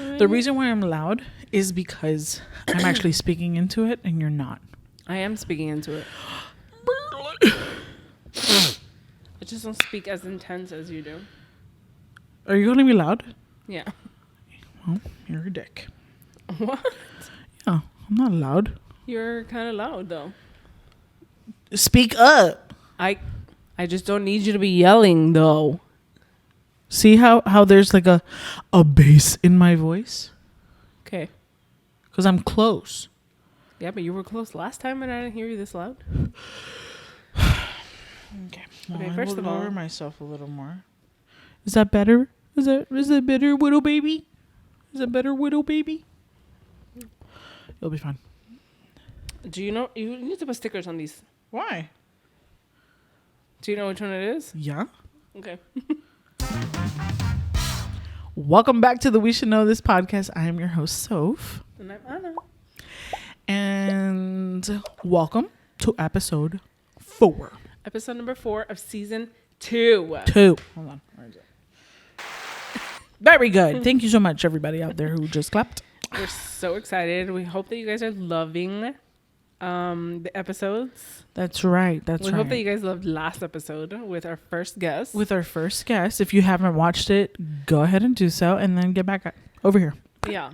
The reason why I'm loud is because I'm actually speaking into it and you're not. I am speaking into it. I just don't speak as intense as you do. Are you going to be loud? Yeah. Well, you're a dick. What? Yeah, I'm not loud. You're kind of loud, though. Speak up. I just don't need you to be yelling, though. See how there's like a bass in my voice? Okay. Because I'm close. Yeah, but you were close last time and I didn't hear you this loud. Okay. Well, Okay, first of all, lower myself a little more. Is that better? Is that better, widow baby? Is that better, widow baby? It'll be fine. do you know you need to put stickers on these? Why? Do you know which one it is? Yeah. Okay. Welcome back to the We Should Know This podcast. I am your host, Soph. And I'm Anna. And welcome to episode 4. Episode number 4 of season 2. 2. Hold on. Where is it? Very good. Thank you so much, everybody out there who just clapped. We're so excited. We hope that you guys are loving the episodes. That's right. We hope that you guys loved last episode with our first guest. With our first guest. If you haven't watched it, go ahead and do so and then get back over here. Yeah.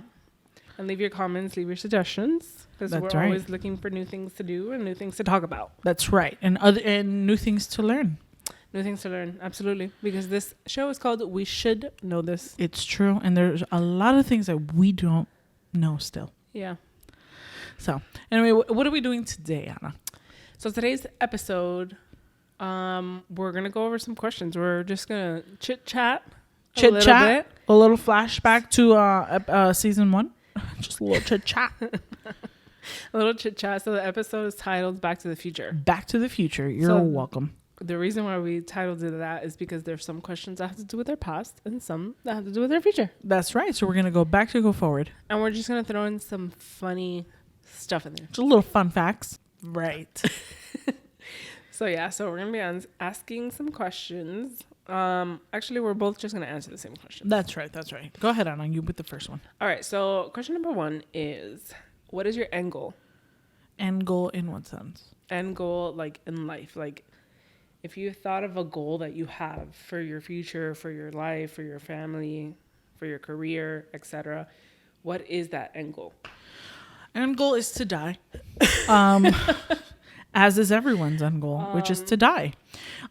And leave your comments, leave your suggestions. Because we're right. always looking for new things to do and new things to talk about. That's right. And new things to learn. New things to learn. Absolutely. Because this show is called We Should Know This. It's true. And there's a lot of things that we don't know still. Yeah. So anyway, what are we doing today, Anna? So today's episode, we're going to go over some questions. We're just going to chit-chat a little flashback to season 1. Just a little chit-chat. A little chit-chat. So the episode is titled Back to the Future. Back to the Future. You're welcome. The reason why we titled it that is because there's some questions that have to do with our past and some that have to do with our future. That's right. So we're going to go back to go forward. And we're just going to throw in some funny stuff in there. Just a little fun facts. Right. So we're going to be asking some questions. Actually, we're both just going to answer the same question. That's right. Go ahead, Anna. You with the first one. All right. So question number 1 is, what is your end goal? End goal in what sense? End goal, like in life. Like, if you thought of a goal that you have for your future, for your life, for your family, for your career, etc., what is that end goal? End goal is to die. As is everyone's end goal, which is to die.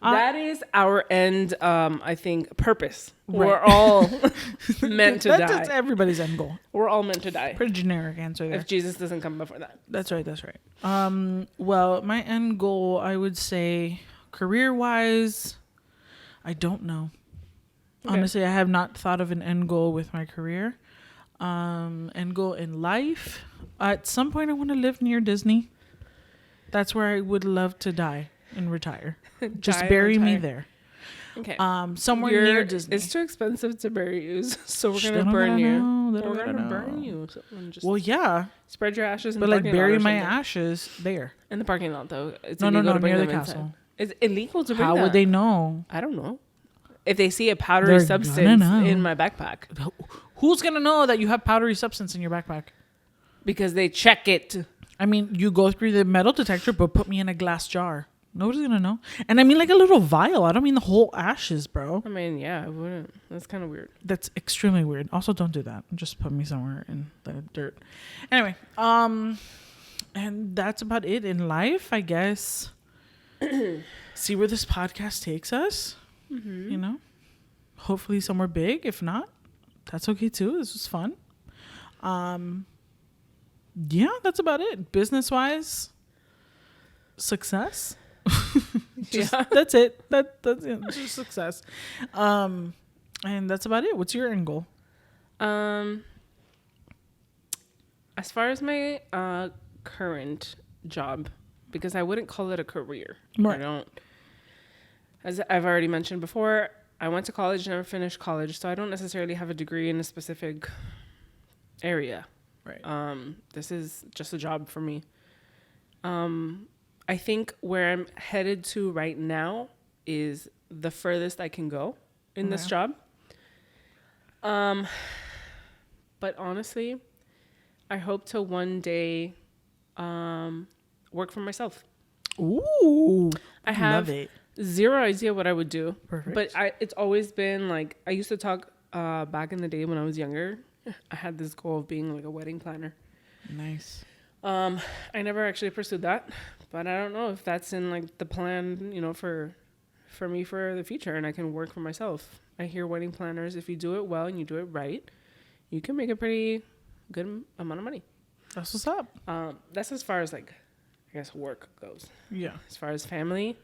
That is our end, I think, purpose. Right. We're all meant to die. That's everybody's end goal. We're all meant to die. Pretty generic answer there. If Jesus doesn't come before that. That's right. Well, my end goal, I would say, career-wise, I don't know. Okay. Honestly, I have not thought of an end goal with my career. End goal in life, at some point I want to live near Disney. That's where I would love to die and retire. Just bury me there. Okay. Somewhere near Disney. It's too expensive to bury you, so we're gonna burn you. We're gonna burn you. So well, yeah. Spread your ashes in the parking lot. But bury my ashes there. In the parking lot, though. It's no, illegal to bring near them the castle. Inside. It's illegal to bring How that. would they know? I don't know. If they see a powdery substance in my backpack. Who's gonna know that you have powdery substance in your backpack? Because they check it. I mean, you go through the metal detector, but put me in a glass jar. Nobody's gonna know. And I mean like a little vial. I don't mean the whole ashes, bro. I mean, yeah, I wouldn't. That's kind of weird. That's extremely weird. Also, don't do that. Just put me somewhere in the dirt. Anyway, and that's about it in life, I guess. See where this podcast takes us. Mm-hmm. You know, hopefully somewhere big. If not, that's okay too. This was fun. Yeah, that's about it. Business wise, success. That's it. That's it. Just success. And that's about it. What's your end goal? As far as my current job, because I wouldn't call it a career. Right. I don't. As I've already mentioned before, I went to college, never finished college, so I don't necessarily have a degree in a specific area. Right. This is just a job for me. I think where I'm headed to right now is the furthest I can go in this job. But honestly, I hope to one day work for myself. Ooh, I have love it. zero idea what I would do. Perfect. But it's always been like, I used to talk back in the day when I was younger. I had this goal of being like a wedding planner. Nice. I never actually pursued that, but I don't know if that's in like the plan, for me for the future, and I can work for myself. I hear wedding planners, if you do it well and you do it right, you can make a pretty good amount of money. That's what's up. That's as far as like, I guess, work goes. Yeah. As far as family,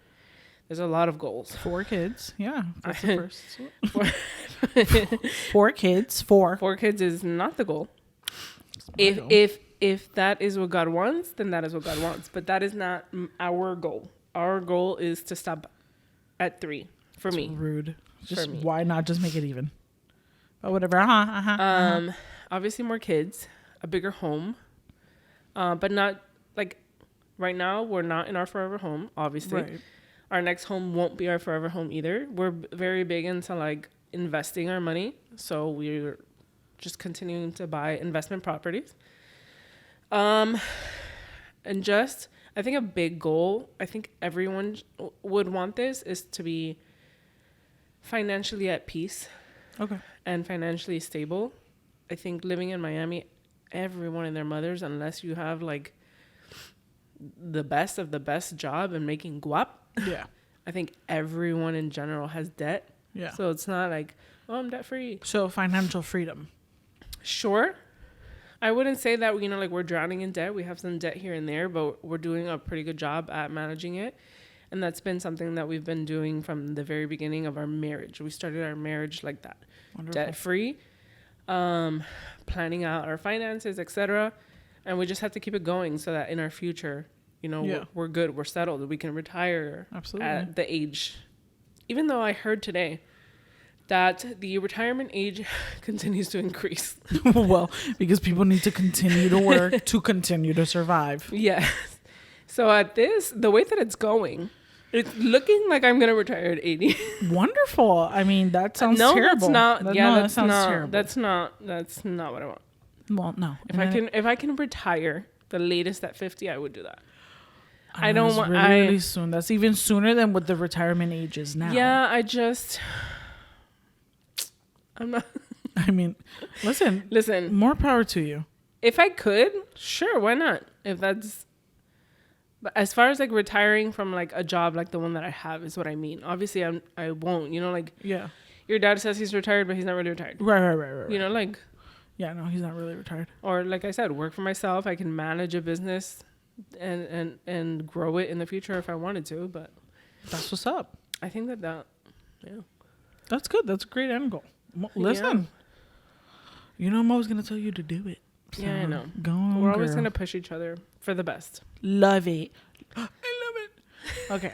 there's a lot of goals. 4 kids. Yeah. That's the first. 4 kids. 4. 4 kids is not the goal. My goal. If that is what God wants, then that is what God wants. But that is not our goal. Our goal is to stop at 3 for It's me. rude. Just me. why not just make it even? But whatever. Obviously more kids, a bigger home, but not like right now. We're not in our forever home. Obviously, Right. our next home won't be our forever home either. We're very big into like investing our money, so we're just continuing to buy investment properties. And just, I think a big goal, I think everyone would want this, is to be financially at peace. Okay. And financially stable. I think living in Miami, everyone and their mothers, unless you have like the best of the best job and making guap, Yeah. I think everyone in general has debt. Yeah. So it's not like, oh, I'm debt free. So financial freedom. Sure. I wouldn't say that, like we're drowning in debt. We have some debt here and there, but we're doing a pretty good job at managing it. And that's been something that we've been doing from the very beginning of our marriage. We started our marriage like that. Wonderful. Debt free, planning out our finances, etc. And we just have to keep it going so that in our future, we're good, we're settled, we can retire Absolutely. at the age. Even though I heard today that the retirement age continues to increase. Well, because people need to continue to work to continue to survive. Yes. So the way that it's going, it's looking like I'm gonna retire at 80. Wonderful. I mean, that sounds terrible. That's not. That sounds terrible. That's not what I want. Well, no. If I can retire the latest at 50, I would do that. I know don't it's want. really soon. That's even sooner than what the retirement age is now. Yeah, I'm not. I mean, listen. More power to you. If I could, sure, why not? If that's. But as far as like retiring from like a job like the one that I have is what I mean. Obviously, I won't. Yeah. Your dad says he's retired, but he's not really retired. Right. Yeah, no, he's not really retired. Or like I said, work for myself. I can manage a business and grow it in the future if I wanted to. But that's what's up. I think that yeah. That's good. That's a great end goal. Listen, I'm always gonna tell you to do it. So yeah, I know. Go on, We're always girl. gonna push each other for the best. Love it. I love it. Okay.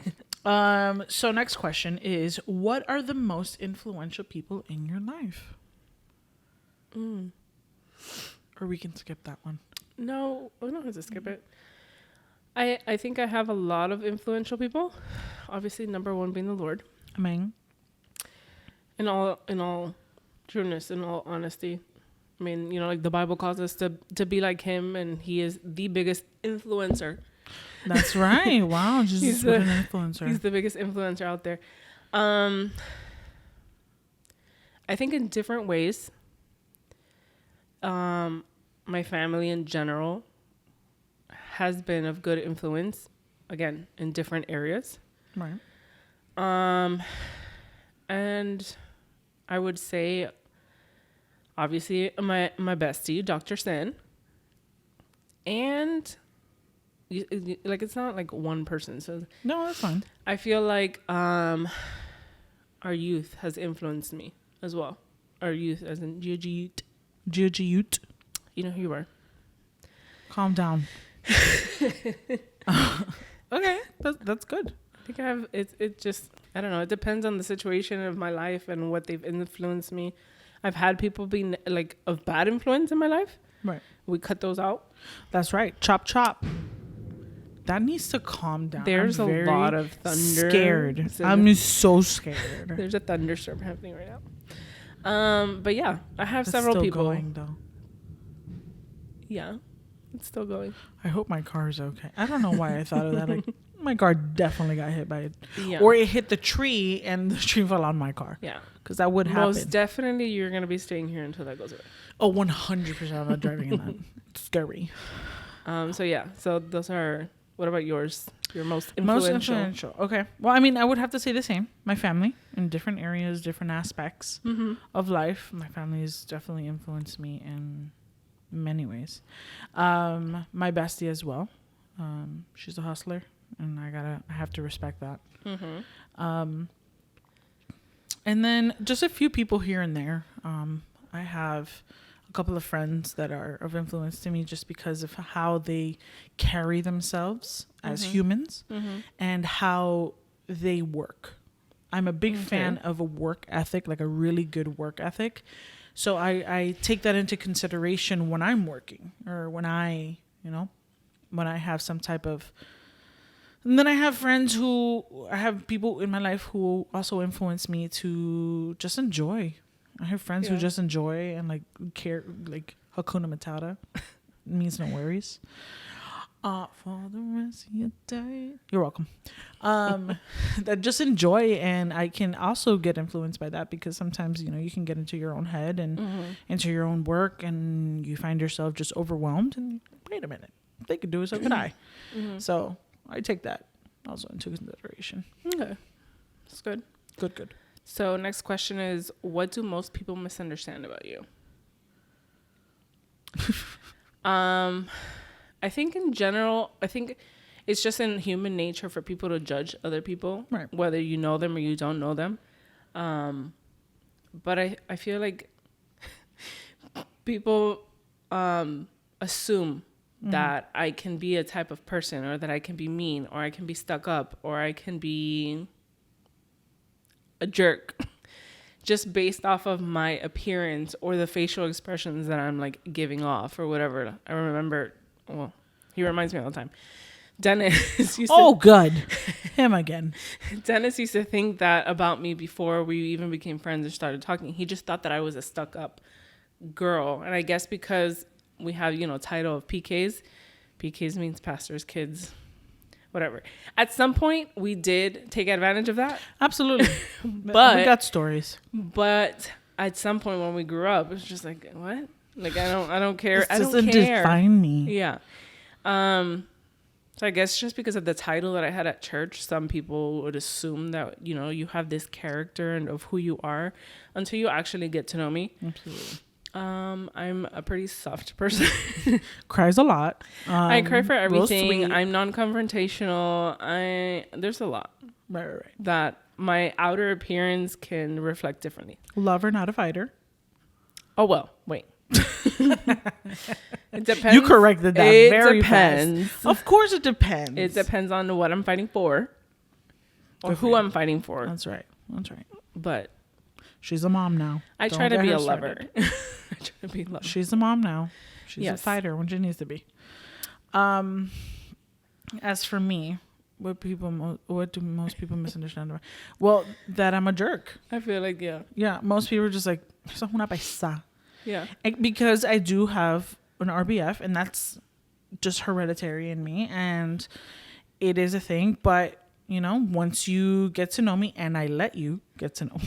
So next question is, what are the most influential people in your life? Or we can skip that one. No, we don't have to skip it. I think I have a lot of influential people. Obviously, number one being the Lord. Amen. In all trueness, in all honesty. I mean, like the Bible calls us to be like him, and he is the biggest influencer. That's right. Wow, Jesus, what an influencer. He's the biggest influencer out there. I think in different ways. My family in general has been of good influence, again, in different areas. Right. And I would say, obviously, my bestie, Dr. Sen. And, like, it's not like one person. So No, that's fine. I feel like our youth has influenced me as well. Our youth, as in Gigi. You know who you are. Calm down. Okay, that's good. I think I have, it just, I don't know. It depends on the situation of my life and what they've influenced me. I've had people be like of bad influence in my life. Right. We cut those out. That's right. Chop, chop. That needs to calm down. There's a lot of thunder. Scared. I'm so scared. There's a thunderstorm happening right now. But yeah, I have several still people. Going, though. Yeah, it's still going. I hope my car's okay. I don't know why I thought of that. Like, my car definitely got hit by it. Yeah. Or it hit the tree and the tree fell on my car. Yeah. Because that would happen. Most definitely, you're going to be staying here until that goes away. Oh, 100% I'm not driving in that. It's scary. So, yeah. So, those are... What about yours? Your most influential? Most influential. Okay. Well, I mean, I would have to say the same. My family in different areas, different aspects of life. My family has definitely influenced me in many ways. My bestie as well. She's a hustler, and I have to respect that. And then just a few people here and there. I have a couple of friends that are of influence to me just because of how they carry themselves as humans and how they work. I'm a big fan of a work ethic, like a really good work ethic. So I take that into consideration when I'm working or when I have some type of... And then I have people in my life who also influence me to just enjoy. I have friends who just enjoy and like care, like Hakuna Matata. It means no worries. For the rest of your day. You're welcome. That just enjoy, and I can also get influenced by that because sometimes, you can get into your own head and into your own work, and you find yourself just overwhelmed. And wait a minute, if they could do it, so could I. So I take that also into consideration. Okay. That's good. Good. So next question is, what do most people misunderstand about you? I think in general, it's just in human nature for people to judge other people, right, whether you know them or you don't know them. But I feel like people assume that I can be a type of person, or that I can be mean, or I can be stuck up, or I can be a jerk just based off of my appearance or the facial expressions that I'm like giving off or whatever. I remember, well, he reminds me all the time. Dennis used good. Him again. Dennis used to think that about me before we even became friends and started talking. He just thought that I was a stuck up girl. And I guess because we have, title of PKs. PKs means pastors' kids. Whatever. At some point, we did take advantage of that. Absolutely. But we got stories. But at some point when we grew up, it was just like, what? Like, I don't care. This I don't doesn't care. define me. Yeah. So I guess just because of the title that I had at church, some people would assume that, you have this character and of who you are until you actually get to know me. Absolutely. I'm a pretty soft person. Cries a lot. I cry for everything. I'm non-confrontational. There's a lot. Right. That my outer appearance can reflect differently. Lover, not a fighter. Oh, well, wait. It depends. You corrected that very depends. fast. Of course it depends. It depends on what I'm fighting for. Or who I'm fighting for. That's right. But she's a mom now. I try to be a lover. She's a mom now. She's a fighter when she needs to be. As for me, what do most people misunderstand about me? Well, that I'm a jerk. I feel like, yeah, most people are just like, sos una paisa. Yeah. Because I do have an RBF, and that's just hereditary in me, and it is a thing. But once you get to know me, and I let you get to know,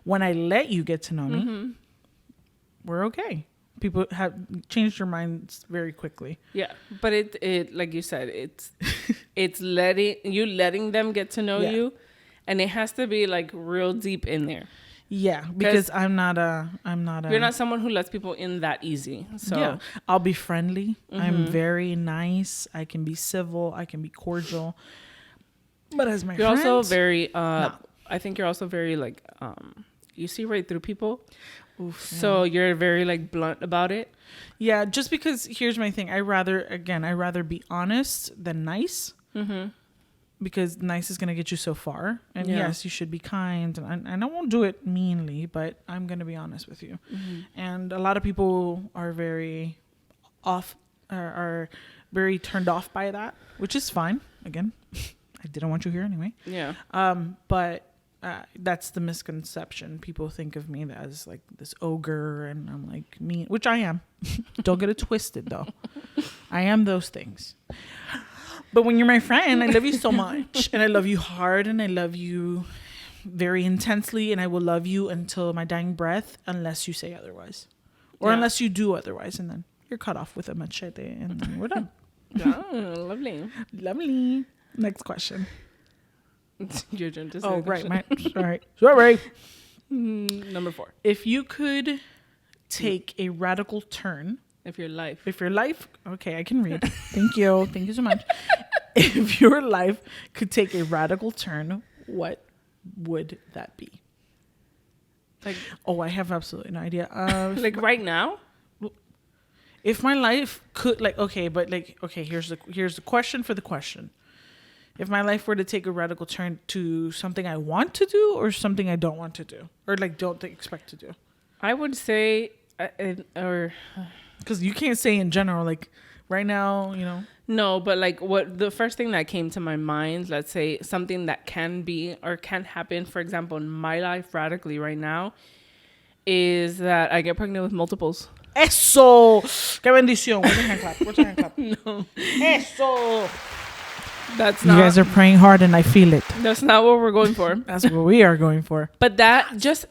when I let you get to know me, we're okay. People have changed their minds very quickly. Yeah, but it like you said, it's letting them get to know you, and it has to be like real deep in there. Yeah, because I'm not a. You're not someone who lets people in that easy. So yeah, I'll be friendly. I'm very nice. I can be civil. I can be cordial. But as my friend, also very. I think you're also very like. You see right through people. Oof, so you're very like blunt about it. Yeah, just because here's my thing. I rather be honest than nice. Because nice is going to get you so far. And yes, you should be kind. And I won't do it meanly, but I'm going to be honest with you. And a lot of people are very are very turned off by that, which is fine. Again, I didn't want you here anyway. Yeah. But That's the misconception. People think of me as like this ogre, and I'm like mean, which I am. Don't get it twisted, though. I am those things. But when you're my friend, I love you so much, and I love you hard, and I love you very intensely, and I will love you until my dying breath, unless you say otherwise, or unless you do otherwise, and then you're cut off with a machete, and then we're done. Oh, lovely. Lovely. Next question. Your turn to say Oh, the right. question. Sorry. Number 4. If you could take a radical turn, If your life. okay, I can read. Thank you so much. If your life could take a radical turn, what would that be? Like, I have absolutely no idea. like right now? If my life could, here's the question for the question. If my life were to take a radical turn to something I want to do or something I don't want to do, or like don't expect to do. I would say, or because you can't say in general, like right now, no, but like what the first thing that came to my mind, let's say something that can be or can happen, for example, in my life radically right now, is that I get pregnant with multiples. Eso! Qué bendición. Where's the hand clap? No. Eso! That's You not. guys are praying hard and I feel it. That's not what we're going for. That's what we are going for. But that just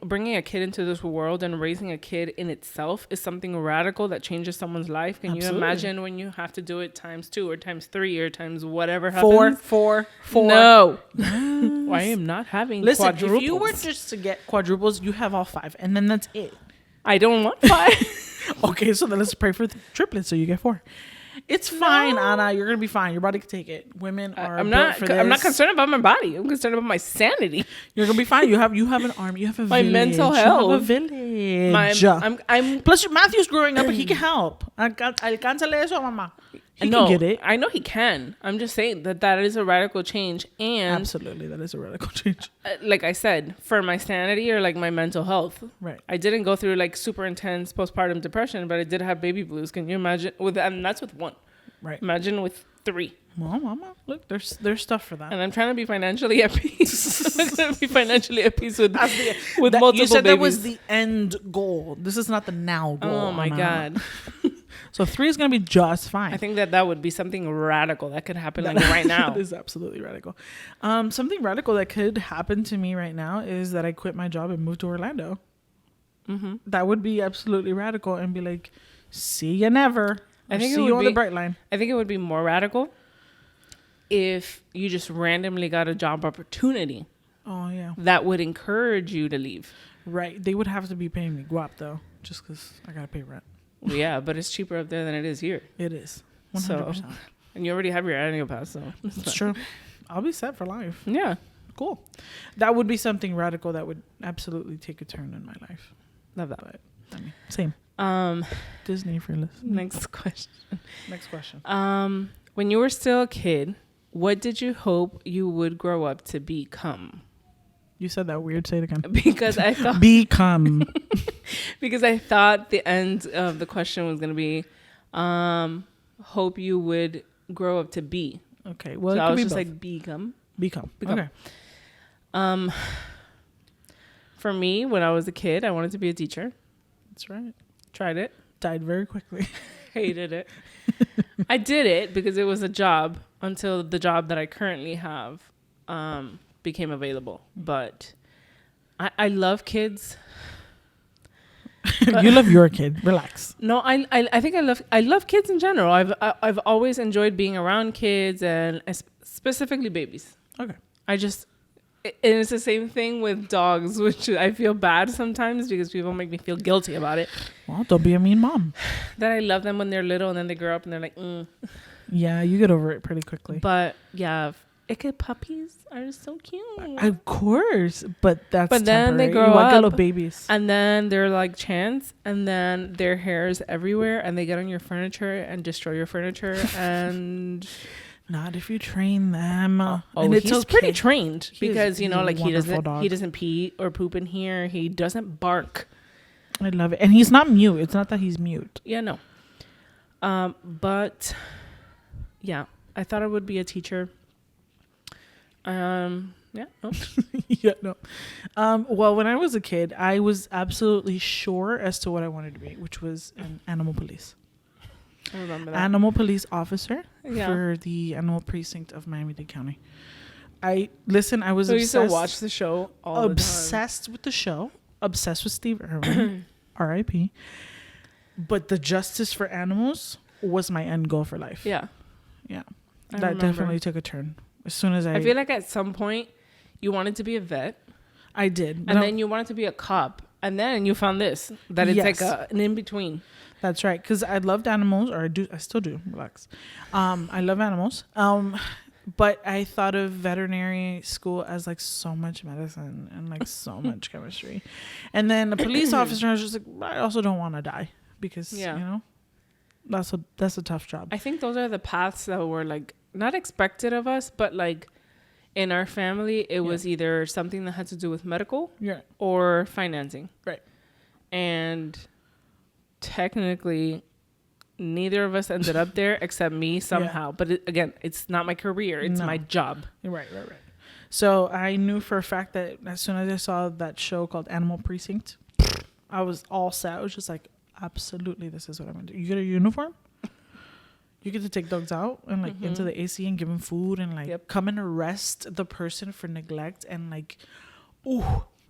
bringing a kid into this world and raising a kid in itself is something radical that changes someone's life. Can Absolutely. you imagine when you have to do it times 2 or times 3 or times whatever happens? Four. No. Yes. I am not having Listen, quadruples. if you were just to get quadruples, you have all 5, and then that's it. I don't want 5. Okay, so then let's pray for the triplets so you get 4. It's fine, Anna. You're gonna be fine. Your body can take it. Women are. I'm built not. for this. I'm not concerned about my body. I'm concerned about my sanity. You're gonna be fine. You have an army. You have a My village. mental You health. have a village. I'm. Plus, Matthew's growing up and he can help. Alcánzale eso, mamá. He No, can get it. I know he can. I'm just saying that is a radical change, and Absolutely, that is a radical change. like I said, for my sanity or like my mental health. Right. I didn't go through like super intense postpartum depression, but I did have baby blues. Can you imagine? And that's with 1. Right. Imagine with 3. Well, mama, look, there's stuff for that. And I'm trying to be financially at peace. I'm trying to be financially at peace with multiple You said babies. that was the end goal. This is not the now goal. Oh my God. So 3 is going to be just fine. I think that would be something radical that could happen like right now. That is absolutely radical. Something radical that could happen to me right now is that I quit my job and move to Orlando. Mm-hmm. That would be absolutely radical and be like, see you never. I think see you on the bright line. I think it would be more radical if you just randomly got a job opportunity Oh, yeah. that would encourage you to leave. Right. They would have to be paying me guap, though, just because I got to pay rent. Well, yeah, but it's cheaper up there than it is here. It is. 100%. So, and you already have your annual pass, so It's true. I'll be set for life. yeah. Cool. That would be something radical that would absolutely take a turn in my life. Love that. But, I mean, same. Disney for listening. Next question. Next question. When you were still a kid, what did you hope you would grow up to become? You said that weird. Say it again. Because I thought Become. because I thought the end of the question was going to be hope you would grow up to be. Okay. Well, So it I could was be just both. like become. Become. Become. Okay. For me, when I was a kid, I wanted to be a teacher. That's right. Tried it. Died very quickly. Hated it. I did it because it was a job until the job that I currently have became available. But I love kids. You love your kid. Relax. No, I think I love kids in general. I've always enjoyed being around kids and specifically babies. Okay. And it's the same thing with dogs, which I feel bad sometimes because people make me feel guilty about it. Well, don't be a mean mom. That I love them when they're little and then they grow up and they're like, Yeah, you get over it pretty quickly. But yeah, icky puppies are so cute. Of course, but that's But then they temporary. grow You want up little babies. And then they're like chance, and then their hair is everywhere, and they get on your furniture and destroy your furniture. And Not if you train them. and it's he's pretty trained because he's a like wonderful dog. he doesn't pee or poop in here. He doesn't bark. I love it, and he's not mute. It's not that he's mute. Yeah, no. But yeah, I thought I would be a teacher. Yeah. Oh. Yeah, no. Well, when I was a kid, I was absolutely sure as to what I wanted to be, which was an animal police. I remember that. Animal police officer Yeah. for the animal precinct of Miami-Dade County. I was So you used to obsessed, watch the show all obsessed with the show, obsessed with Steve Irwin, R.I.P. But the justice for animals was my end goal for life. the time. Yeah, I that remember. definitely took a turn as soon as I feel like at some point you wanted to be a vet, I did. and then you wanted to be a cop, and then you found this that it's Yes. like an in between. That's right, because I loved animals, or I still do. Relax. I love animals. But I thought of veterinary school as like so much medicine and like so much chemistry, and then a police officer. I was just like, I also don't want to die because Yeah. you know, that's a tough job. I think those are the paths that were like not expected of us, but like in our family, it was either something that had to do with medical Yeah. or financing. Right. And technically, neither of us ended up there except me somehow. But again, it's not my career; it's No. my job. Right. So I knew for a fact that as soon as I saw that show called Animal Precinct, I was all set. I was just like, absolutely, this is what I'm gonna do. You get a uniform. You get to take dogs out and like into the AC and give them food and like come and arrest the person for neglect and like,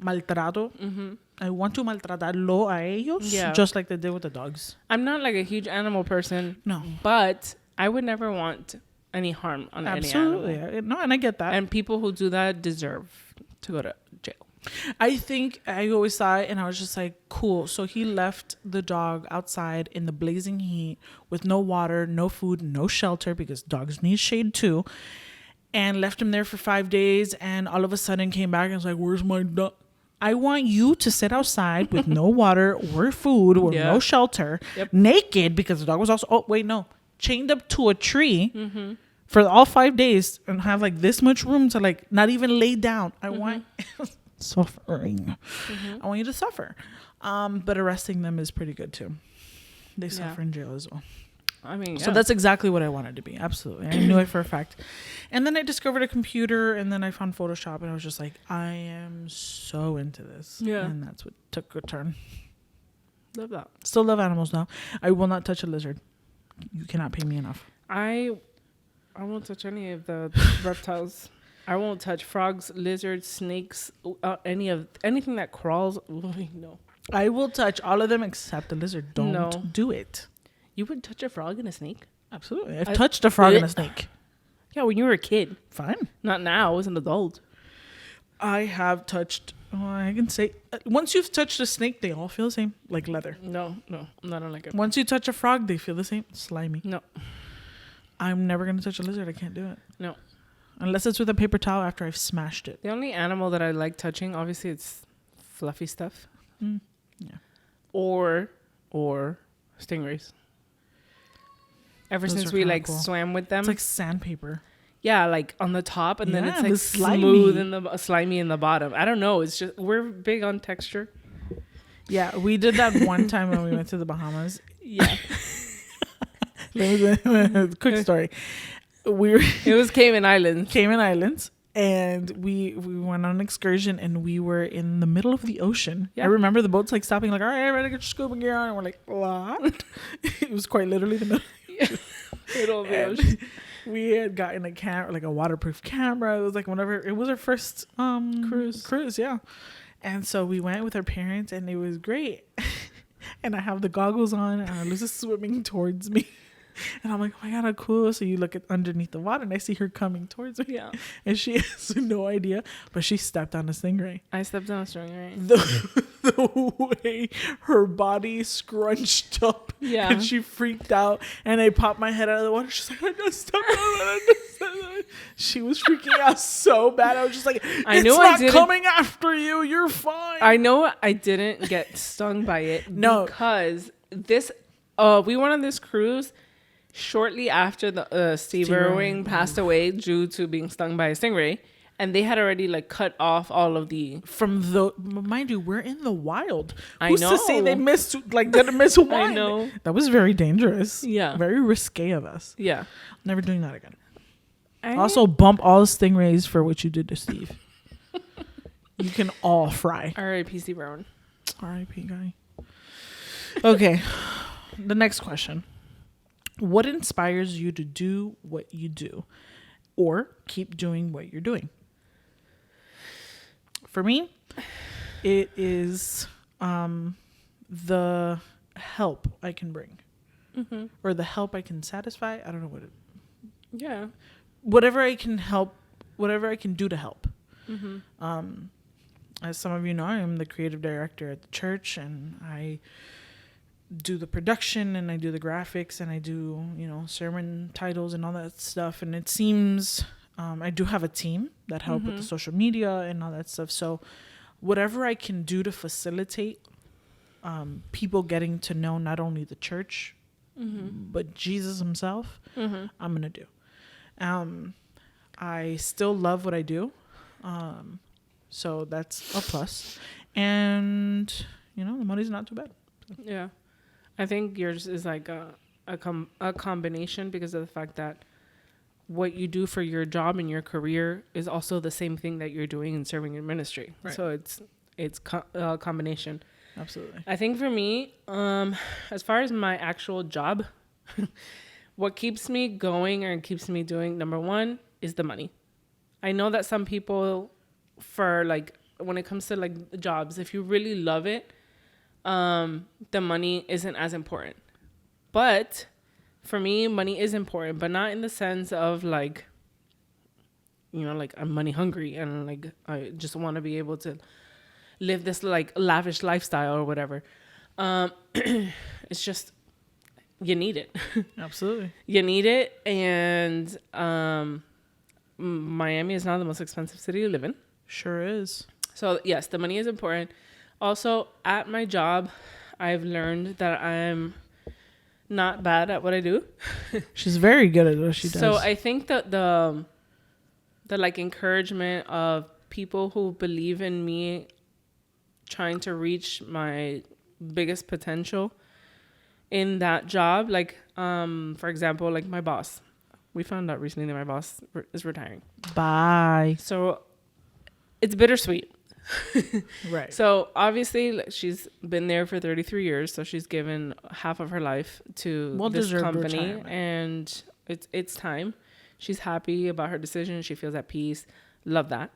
maltrato. I want to maltratarlo a ellos, just like they did with the dogs. I'm not like a huge animal person, No, but I would never want any harm on any animal. absolutely. No, and I get that. And people who do that deserve to go to jail. I think I always saw it and I was just like, cool. So he left the dog outside in the blazing heat with no water, no food, no shelter because dogs need shade too. And left him there for 5 days and all of a sudden came back and was like, where's my dog? I want you to sit outside with no water or food or no shelter, naked because the dog was also, chained up to a tree for all 5 days and have like this much room to like not even lay down. I want suffering. I want you to suffer. But arresting them is pretty good too. They suffer in jail as well. I mean, So that's exactly what I wanted to be. Absolutely. I knew it for a fact. And then I discovered a computer and then I found Photoshop and I was just like, I am so into this. Yeah. And that's what took a turn. love that. Still love animals now. I will not touch a lizard. You cannot pay me enough. I won't touch any of the reptiles. I won't touch frogs, lizards, snakes, anything that crawls. No. I will touch all of them except the lizard. Don't do it. You would touch a frog and a snake? Absolutely. I've touched a frog and a snake. Yeah, when you were a kid. Fine. Not now, as an adult. I have touched, I can say, once you've touched a snake, they all feel the same, like leather. No, I don't like it. Once you touch a frog, they feel the same, slimy. No. I'm never going to touch a lizard. I can't do it. No. Unless it's with a paper towel after I've smashed it. The only animal that I like touching, obviously, it's fluffy stuff. Yeah. Or stingrays. Ever Those since are we kinda like cool. swam with them. It's like sandpaper. Yeah, like on the top, and then Yeah, it's the like slimy. smooth and the slimy in the bottom. I don't know. It's just we're big on texture. Yeah, we did that one time when we went to the Bahamas. Yeah, Quick story. it was Cayman Islands. And we went on an excursion and we were in the middle of the ocean. Yeah. I remember the boats like stopping like, all right, ready to get your scuba gear on. And we're like, what? It was quite literally the middle. Middle of the ocean. We had gotten a camera, like a waterproof camera. It was like it was our first cruise, yeah. And so we went with our parents and it was great. And I have the goggles on and Liz is swimming towards me. And I'm like, oh my God, how cool. So you look at underneath the water and I see her coming towards me. Yeah. And she has no idea, but she stepped on a stingray. I stepped on a stingray. The way her body scrunched up. Yeah. And she freaked out. And I popped my head out of the water. She's like, I just stepped on it. She was freaking out so bad. I was just like, it's not coming after you. You're fine. I know I didn't get stung by it. No. Because we went on this cruise shortly after the Steve Irwin passed away due to being stung by a stingray, and they had already like cut off all of the mind you, we're in the wild. Who's to say they didn't miss one? I know. That was very dangerous. Yeah. Very risque of us. Yeah. Never doing that again. Also bump all stingrays for what you did to Steve. You can all fry. R.I.P.C. Brown. R.I.P. guy. Okay. The next question. What inspires you to do what you do or keep doing what you're doing? For me, it is the help I can bring or the help I can satisfy. I don't know what it. Yeah. Whatever I can help, whatever I can do to help. As some of you know, I am the creative director at the church, and I do the production, and I do the graphics, and I do, sermon titles and all that stuff. And it seems I do have a team that help with the social media and all that stuff. So whatever I can do to facilitate people getting to know not only the church, but Jesus himself, I'm going to do. I still love what I do. So that's a plus. And, the money's not too bad. Yeah. I think yours is like a combination because of the fact that what you do for your job and your career is also the same thing that you're doing in serving in ministry. Right. So it's a combination. Absolutely. I think for me, as far as my actual job, what keeps me going and keeps me doing, number one, is the money. I know that some people, for like, when it comes to like jobs, if you really love it, the money isn't as important. But for me, money is important, but not in the sense of like, like I'm money hungry and like I just want to be able to live this like lavish lifestyle or whatever. It's just, you need it. Absolutely. You need it. And Miami is not the most expensive city to live in. Sure is. So yes, the money is important. Also, at my job, I've learned that I'm not bad at what I do. She's very good at what she does. So I think that the like encouragement of people who believe in me trying to reach my biggest potential in that job, like for example, like my boss. We found out recently that my boss is retiring. Bye. So it's bittersweet. Right. So obviously she's been there for 33 years, so she's given half of her life to this company retirement. And it's time. She's happy about her decision. She feels at peace. Love that.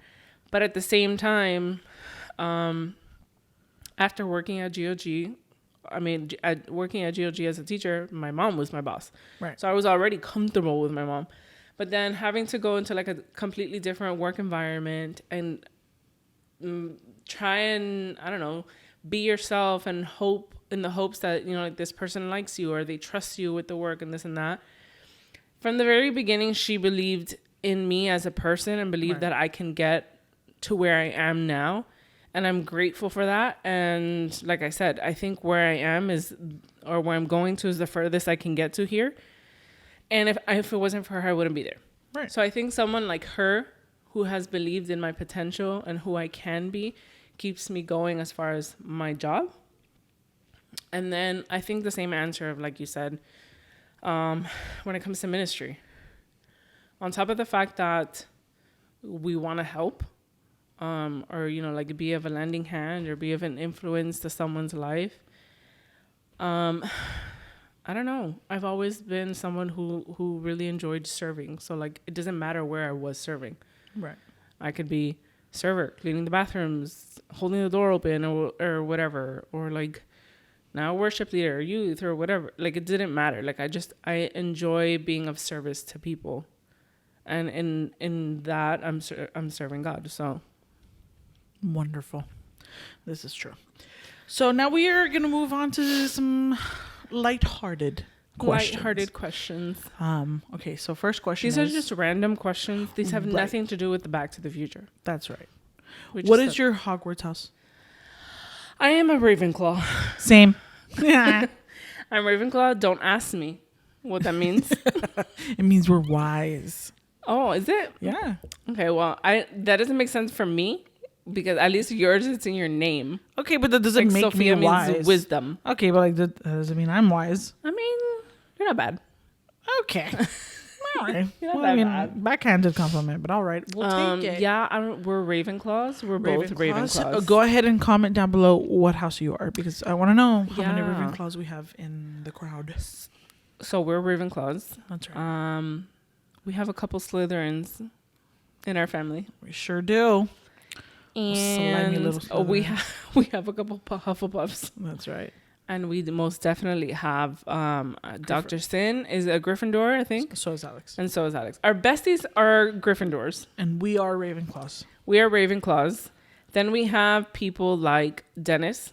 But at the same time, after working at GOG, working at GOG as a teacher, my mom was my boss. Right. So I was already comfortable with my mom. But then having to go into like a completely different work environment and try and, I don't know, be yourself and hope in the hopes that, like this person likes you or they trust you with the work and this and that. From the very beginning, she believed in me as a person and believed that I can get to where I am now. And I'm grateful for that. And like I said, I think where I am or where I'm going to is the furthest I can get to here. And if it wasn't for her, I wouldn't be there. Right. So I think someone like her who has believed in my potential and who I can be keeps me going as far as my job. And then I think the same answer of, like you said, when it comes to ministry. On top of the fact that we want to help, or, like be of a lending hand or be of an influence to someone's life. I don't know. I've always been someone who really enjoyed serving. So like, it doesn't matter where I was serving. Right. I could be server, cleaning the bathrooms, holding the door open or whatever, or like now worship leader, youth or whatever. Like it didn't matter. Like I enjoy being of service to people. And in that I'm serving God. So wonderful. This is true. So now we are going to move on to some lighthearted questions. Okay, so first question These are just random questions. These have nothing to do with the Back to the Future. That's right. What is your Hogwarts house? I am a Ravenclaw. Same. I'm Ravenclaw. Don't ask me what that means. It means we're wise. Oh, is it? Yeah. Okay, well, that doesn't make sense for me. Because at least yours, it's in your name. Okay, but that doesn't make Sophia me wise. Means wisdom. Okay, but like that doesn't mean I'm wise. I mean, you're not bad. Okay. All right. Not Well, that I mean, bad. backhanded compliment, but all right, we'll take it. Yeah, we're Ravenclaws. We're both Ravenclaws. Go ahead and comment down below what house you are, because I want to know how many Yeah. Ravenclaws we have in the crowd. So we're Ravenclaws. That's right. We have a couple Slytherins in our family. We sure do. Slimy And little we Slytherins. we have a couple Hufflepuffs. That's right. And we most definitely have Dr. Sin is a Gryffindor, I think. So is Alex. And so is Alex. Our besties are Gryffindors. And we are Ravenclaws. We are Ravenclaws. Then we have people like Dennis.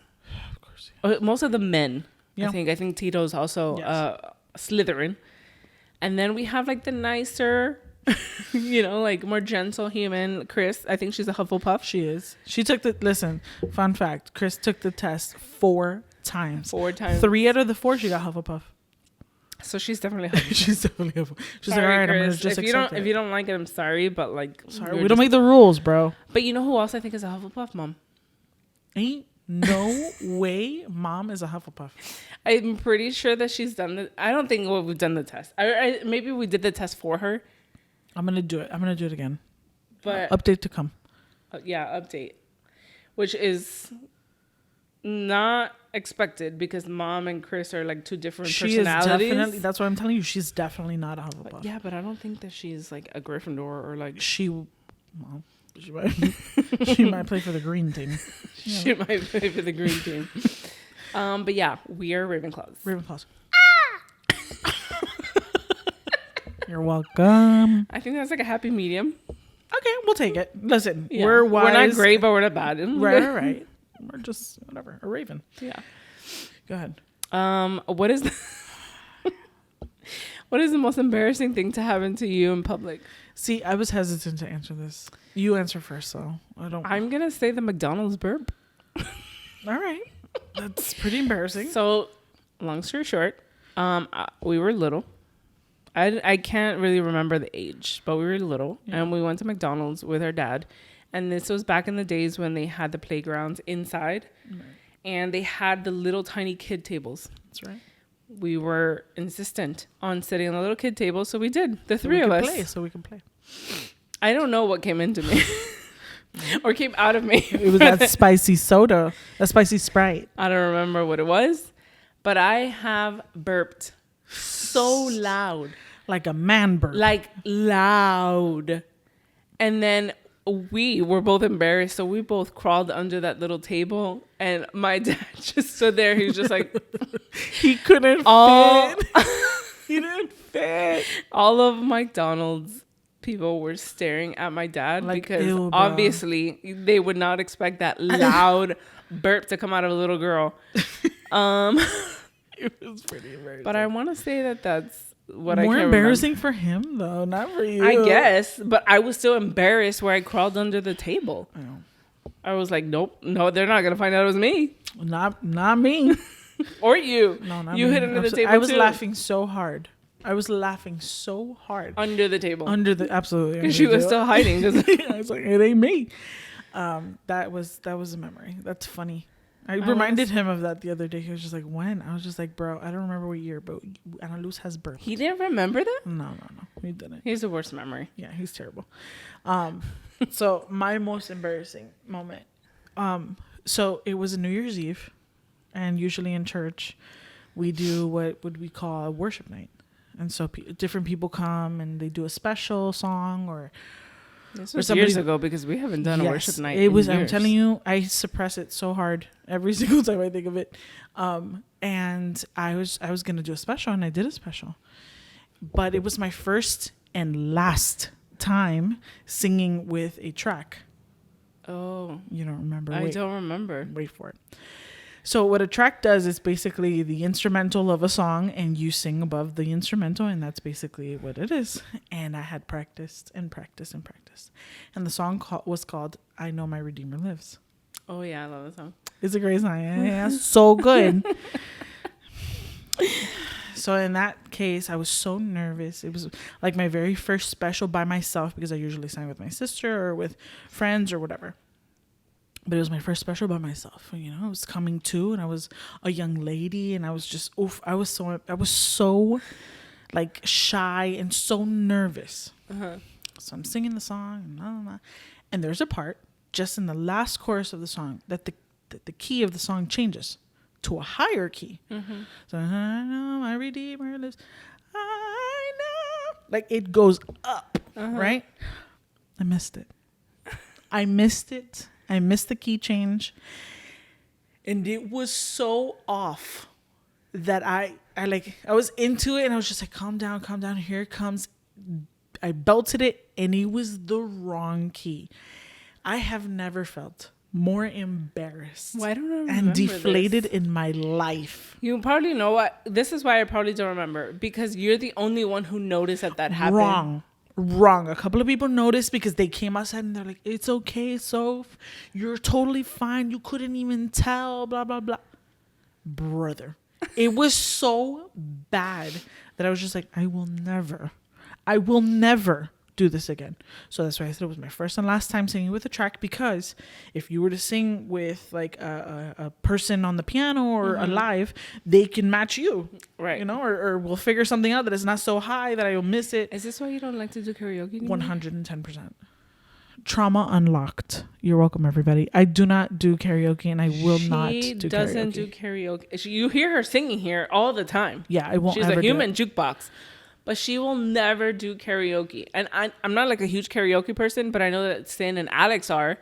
Of course. Most of the men. Yeah. I think Tito's also Slytherin. And then we have like the nicer, like more gentle human, Chris. I think she's a Hufflepuff. She is. She took listen, fun fact. Chris took the test 4 times. 4 times. 3 out of the 4 she got Hufflepuff. So she's definitely Hufflepuff. She's definitely Hufflepuff. She's Sorry, like, all right, Chris. I'm gonna just accept If you don't like it, I'm sorry, but like, sorry, we don't make the rules, bro. But you know who else I think is a Hufflepuff? Mom. Ain't no way Mom is a Hufflepuff. I'm pretty sure that she's done the. I don't think we've done the test. Maybe we did the test for her. I'm gonna do it. I'm gonna do it again. But update to come. Update, which is not expected because Mom and Chris are like 2 different personalities. Is definitely. That's what I'm telling you. She's definitely not a Hufflepuff. But I don't think that she's like a Gryffindor or like she might play for the green team. She might play for the green team. But yeah, we are Ravenclaws. Ravenclaws. You're welcome. I think that's like a happy medium. Okay, we'll take it. Listen, Yeah. we're wise. We're not great, but we're not bad. Right. We're just whatever. A raven. Yeah. Go ahead. What is what is the most embarrassing thing to happen to you in public? See, I was hesitant to answer this. You answer first, though. I'm gonna say the McDonald's burp. All right. That's pretty embarrassing. So, long story short, we were little. I can't really remember the age, but we were little, and we went to McDonald's with our dad. And this was back in the days when they had the playgrounds inside, and they had the little tiny kid tables. That's right. We were insistent on sitting on the little kid table, so we did. The 3 of us. So we can play. I don't know what came into me. Or came out of me. It was that spicy soda, that spicy Sprite. I don't remember what it was, but I have burped so loud. Like a man burp. Like loud. And then we were both embarrassed, so we both crawled under that little table, and my dad just stood there. He was just like... He couldn't fit. He didn't fit. All of McDonald's people were staring at my dad like, because ew, obviously they would not expect that loud burp to come out of a little girl. It was pretty embarrassing. But I want to say that that's what more I can embarrassing remember. for him though, not for you. I guess, but I was still embarrassed where I crawled under the table. I know. I was like, nope, no, they're not gonna find out it was me Not me. or you. No, not you me. hid under the table. I was too. laughing so hard. Under the table. Absolutely. Because she was still hiding. I was like, it ain't me. That was a memory. That's funny. I reminded him of that the other day. He was just like, when? I was just like, bro, I don't remember what year, but Ana Luz has birth. He didn't remember that? No. He didn't. He's the worst memory. Yeah, he's terrible. So my most embarrassing moment. So it was a New Year's Eve, and usually in church, we do what would we call a worship night. And so different people come and they do a special song or This was years ago because we haven't done a worship night. It was. I'm telling you, I suppress it so hard every single time I think of it. And I was gonna do a special, and I did a special, but it was my first and last time singing with a track. Oh, You don't remember? I don't remember. Wait for it. So what a track does is basically the instrumental of a song, and you sing above the instrumental, and that's basically what it is. And I had practiced and practiced and practiced. And the song was called I Know My Redeemer Lives. Oh, yeah, I love that song. It's a great song. Yeah, so good. So in that case, I was so nervous. It was like my very first special by myself, because I usually sang with my sister or with friends or whatever. But it was my first special by myself. You know, I was coming to, and I was a young lady, and I was just, I was so like shy and so nervous. Uh-huh. So I'm singing the song, and there's a part just in the last chorus of the song that the key of the song changes to a higher key. Mm-hmm. So I know my Redeemer lives. I know, like it goes up, right? I missed it. I missed it. I missed the key change, and it was so off that I was into it, and I was just like, calm down, calm down. Here it comes. I belted it, and it was the wrong key. I have never felt more embarrassed Well, I don't remember and deflated this. in my life. You probably know what. This is why I probably don't remember, because you're the only one who noticed that happened. Wrong. A couple of people noticed because they came outside and they're like, it's okay, Soph. You're totally fine. You couldn't even tell, blah, blah, blah. Brother, it was so bad that I was just like, I will never do this again. So that's why I said it was my first and last time singing with a track, because if you were to sing with like a person on the piano or alive, they can match you, Right. You know, or we'll figure something out that is not so high that I will miss it. Is this why you don't like to do karaoke anymore? 110%. Trauma unlocked. You're welcome, everybody. I do not do karaoke, and I will not do karaoke. She doesn't do karaoke. You hear her singing here all the time. Yeah, I won't. She's ever a human do it. jukebox. But she will never do karaoke. And I'm not like a huge karaoke person, but I know that Stan and Alex are,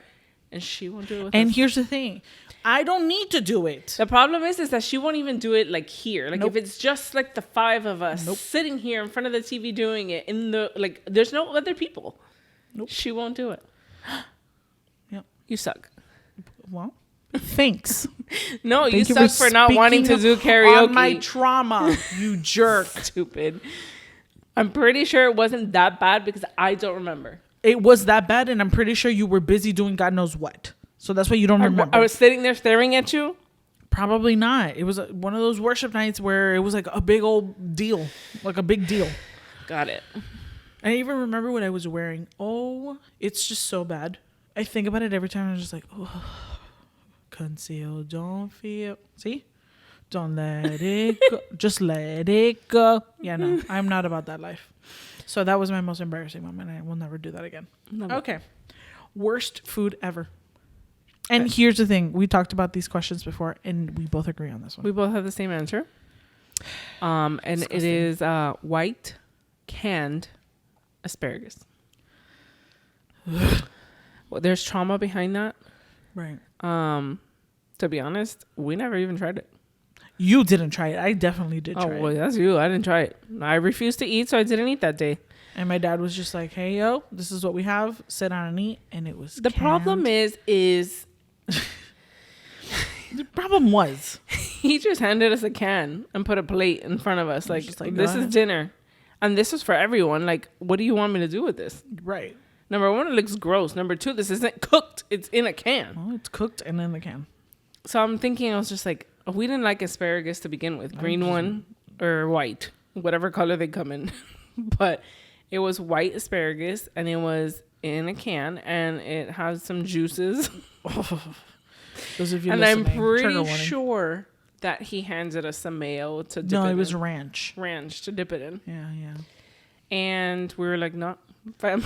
and she won't do it with And us. here's the thing. I don't need to do it. The problem is that she won't even do it like here. Like Nope. if it's just like the five of us sitting here in front of the TV doing it in the like there's no other people. Nope. She won't do it. Yep. You suck. Well, thanks. No, you Thank suck for not wanting to do karaoke. On my trauma, you jerk. Stupid. I'm pretty sure it wasn't that bad because I don't remember. It was that bad, and I'm pretty sure you were busy doing God knows what. So that's why you don't remember. I was sitting there staring at you. Probably not. It was one of those worship nights where it was like a big old deal, like a big deal. Got it. I even remember what I was wearing. Oh, it's just so bad. I think about it every time. I'm just like, oh, conceal, don't feel. See? Don't let it go. Just let it go. Yeah, no, I'm not about that life. So that was my most embarrassing moment. I will never do that again. Never. Okay. Worst food ever. And here's the thing. We talked about these questions before, and we both agree on this one. We both have the same answer. And Disgusting. it is white canned asparagus. Well, there's trauma behind that. Right. To be honest, we never even tried it. You didn't try it. I definitely did try Oh, well, it. that's you. I didn't try it. I refused to eat, so I didn't eat that day. And my dad was just like, hey, yo, this is what we have. Sit down and eat. And it was The problem is the problem was he just handed us a can and put a plate in front of us. Like, just like, this go is ahead. dinner. And this is for everyone. Like, what do you want me to do with this? right. Number one, it looks gross. Number two, this isn't cooked. It's in a can. Well, it's cooked and in the can. So I'm thinking, I was just like, we didn't like asparagus to begin with. Green one or white, whatever color they come in. But it was white asparagus and it was in a can and it has some juices. Those of you And I'm listening, trigger pretty warning. sure that he handed us some mayo to dip No, it it was in. ranch. Ranch to dip it in. Yeah. And we were like, no, fam.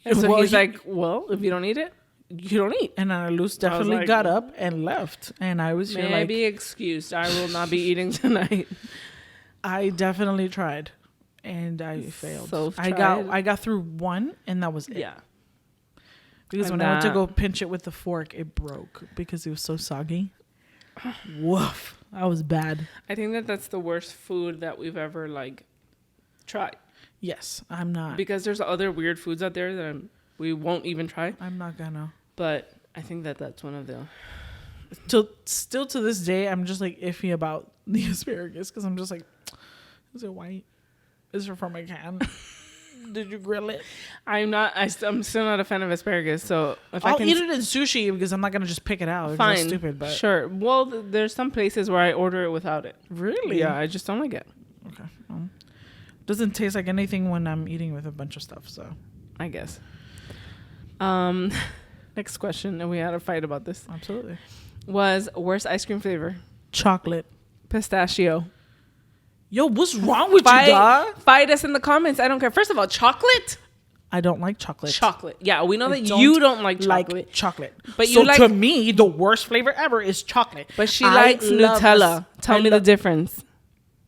And so Well, he's like, well, if you don't eat it, you don't eat. And Ana Luz definitely like, got up and left. And I was here May I like, be excused. I will not be eating tonight. I definitely tried. And I failed. So I got through one, and that was it. Yeah. Because And when I went to go pinch it with the fork, it broke because it was so soggy. Woof. That was bad. I think that that's the worst food that we've ever like tried. Yes, I'm not. Because there's other weird foods out there that we won't even try. I'm not gonna. But I think that that's one of the... Still to this day, I'm just like iffy about the asparagus because I'm just like, is it white? Is it from a can? Did you grill it? I'm still not a fan of asparagus. So if I'll I can eat it in sushi because I'm not gonna just pick it out. It's fine, just stupid, but sure. Well, there's some places where I order it without it. really, Yeah, I just don't like it. Okay. Well, doesn't taste like anything when I'm eating with a bunch of stuff. So I guess. Next question, and we had a fight about this. absolutely, Was worst ice cream flavor? chocolate. Pistachio. Yo, what's wrong with you, dog? Fight us in the comments. I don't care. First of all, chocolate. I don't like chocolate. Chocolate. Yeah, we know that you don't like chocolate. But so to me, the worst flavor ever is chocolate. But she likes Nutella. Tell me the difference.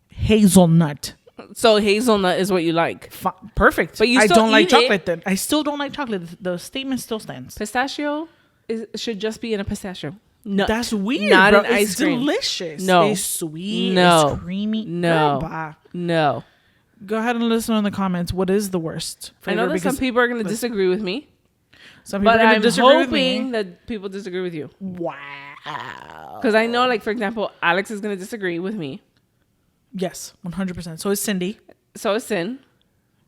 Hazelnut. So hazelnut is what you like. Perfect. But I don't like chocolate then. I still don't like chocolate. The statement still stands. Pistachio should just be in a pistachio. Nut. That's weird, not bro. An ice cream. Delicious. No. It's sweet. No. It's creamy. No. No. Go ahead and listen in the comments. What is the worst flavor? I know that some people are going to disagree with me. Some people are going to disagree with me. I'm hoping that people disagree with you. Wow. Because I know, like, for example, Alex is going to disagree with me. Yes, 100%. So is Cindy. So is Sin.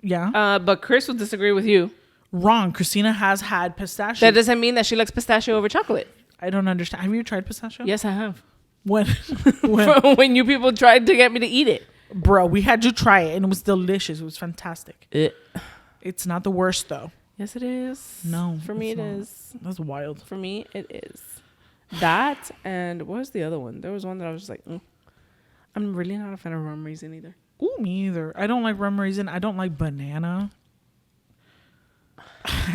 Yeah. But Chris will disagree with you. Wrong. Christina has had pistachio. That doesn't mean that she likes pistachio over chocolate. I don't understand. Have you tried pistachio? Yes, I have. When? When you people tried to get me to eat it. Bro, we had to try it and it was delicious. It was fantastic. It's not the worst though. Yes, it is. No. For me, it is. That's wild. For me, it is. That and what was the other one? There was one that I was just like, I'm really not a fan of rum raisin either. Ooh, me either. I don't like rum raisin. I don't like banana.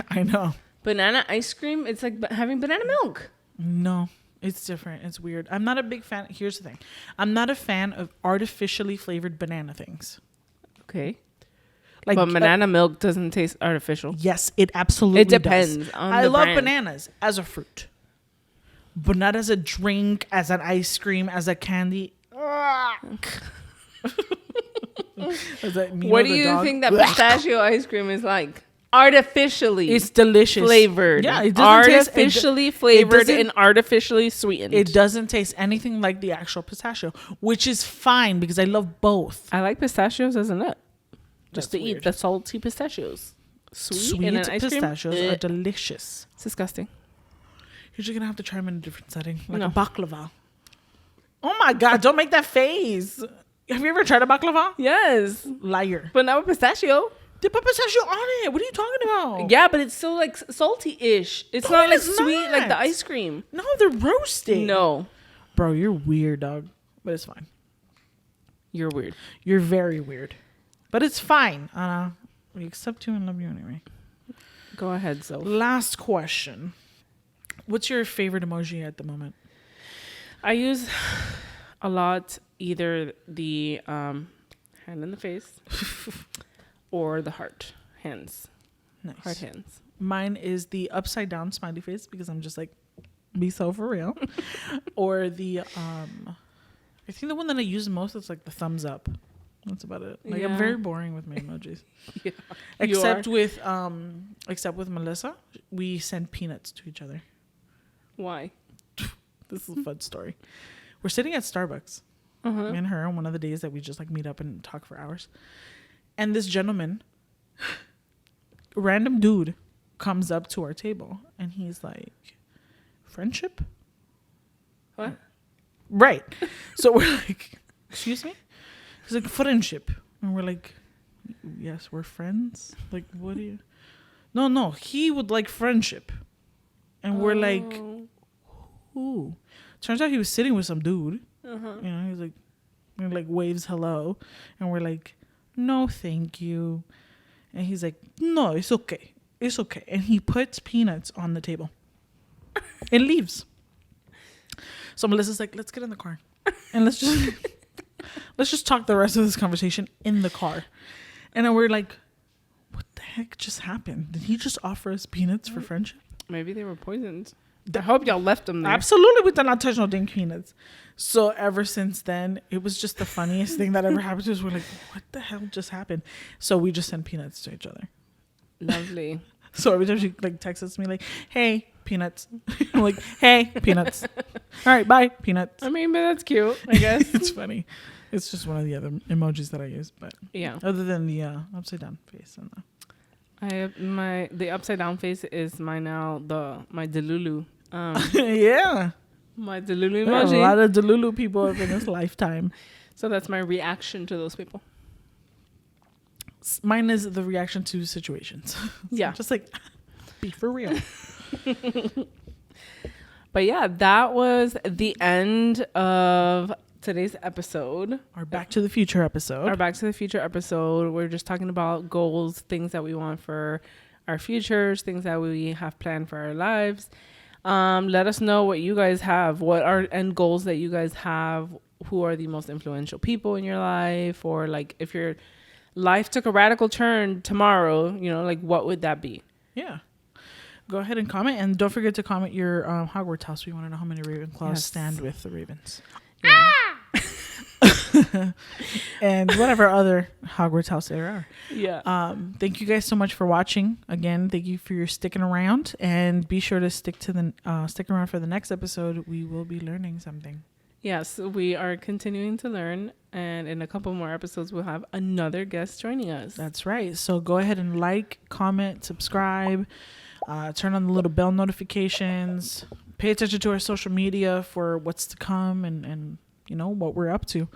I know. Banana ice cream, it's like having banana milk. No, it's different. It's weird. I'm not a big fan. Here's the thing. I'm not a fan of artificially flavored banana things. Okay. But banana milk doesn't taste artificial. Yes, it absolutely does. It depends on I the love brand. bananas as a fruit. But not as a drink, as an ice cream, as a candy. What do you think that pistachio ice cream is like? Artificially, it's delicious, flavored. Yeah, it doesn't artificially flavored and artificially sweetened. It doesn't taste anything like the actual pistachio, which is fine because I love both. I like pistachios as a nut, just to weird. eat the salty pistachios. Sweet in an ice pistachios cream? are delicious. It's disgusting. You're just gonna have to try them in a different setting, like a baklava. Oh my god! Don't make that face. Have you ever tried a baklava? Yes, liar. But not with pistachio. They put pistachio on it. What are you talking about? Yeah, but it's still like salty-ish. It's not like sweet like the ice cream. No, they're roasted. No. Bro, you're weird, dog. But it's fine. You're weird. You're very weird. But it's fine. We accept you and love you anyway. Go ahead, Zoe. Last question. What's your favorite emoji at the moment? I use a lot either the hand in the face or the heart hands. Nice. Heart hands. Mine is the upside down smiley face because I'm just like, be so for real. Or the I think the one that I use most is like the thumbs up. That's about it. Like I'm very boring with my emojis. Yeah, except with Melissa, we send peanuts to each other. Why? This is a fun story. We're sitting at Starbucks, me and her, on one of the days that we just like meet up and talk for hours. And this gentleman, random dude, comes up to our table and he's like, friendship? What? Right. So we're like, excuse me? He's like, friendship. And we're like, yes, we're friends. Like, what do you? No, he would like friendship. And we're like, who? Turns out he was sitting with some dude. You know, he's like, he like waves hello. And we're like, no, thank you. And he's like, no, it's okay. It's okay. And he puts peanuts on the table and leaves. So Melissa's like, let's get in the car. And let's just talk the rest of this conversation in the car. And then we're like, what the heck just happened? Did he just offer us peanuts for friendship? Maybe they were poisoned. I hope y'all left them there. Absolutely, we did not touch no dang peanuts. So ever since then, it was just the funniest thing that ever happened to us. We're like, what the hell just happened? So we just send peanuts to each other. Lovely. So every time she like texts me like, hey, peanuts. I'm like, hey, peanuts. All right, bye, peanuts. I mean, but that's cute, I guess. It's funny. It's just one of the other emojis that I use, but yeah. Other than the upside down face and the upside down face is my Delulu. yeah, my Delulu there are emoji. a lot of Delulu people in this lifetime. So that's my reaction to those people. Mine is the reaction to situations. Yeah, just like be for real. But yeah, that was the end of today's episode. Our Back to the Future episode. Our Back to the Future episode. We're just talking about goals, things that we want for our futures, things that we have planned for our lives. Let us know what you guys have. What are end goals that you guys have? Who are the most influential people in your life? Or like if your life took a radical turn tomorrow, you know, like what would that be? Yeah. Go ahead and comment. And don't forget to comment your Hogwarts house. We want to know how many Ravenclaws stand with the Ravens. Yeah. And whatever other Hogwarts house there are. Yeah. Thank you guys so much for watching. Again, thank you for your sticking around, and be sure to stick around for the next episode. We will be learning something. Yes, we are continuing to learn, and in a couple more episodes, we'll have another guest joining us. That's right. So go ahead and like, comment, subscribe, turn on the little bell notifications, pay attention to our social media for what's to come and you know what we're up to.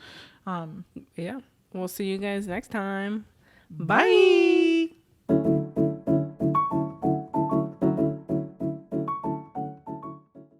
Yeah, we'll see you guys next time. Bye.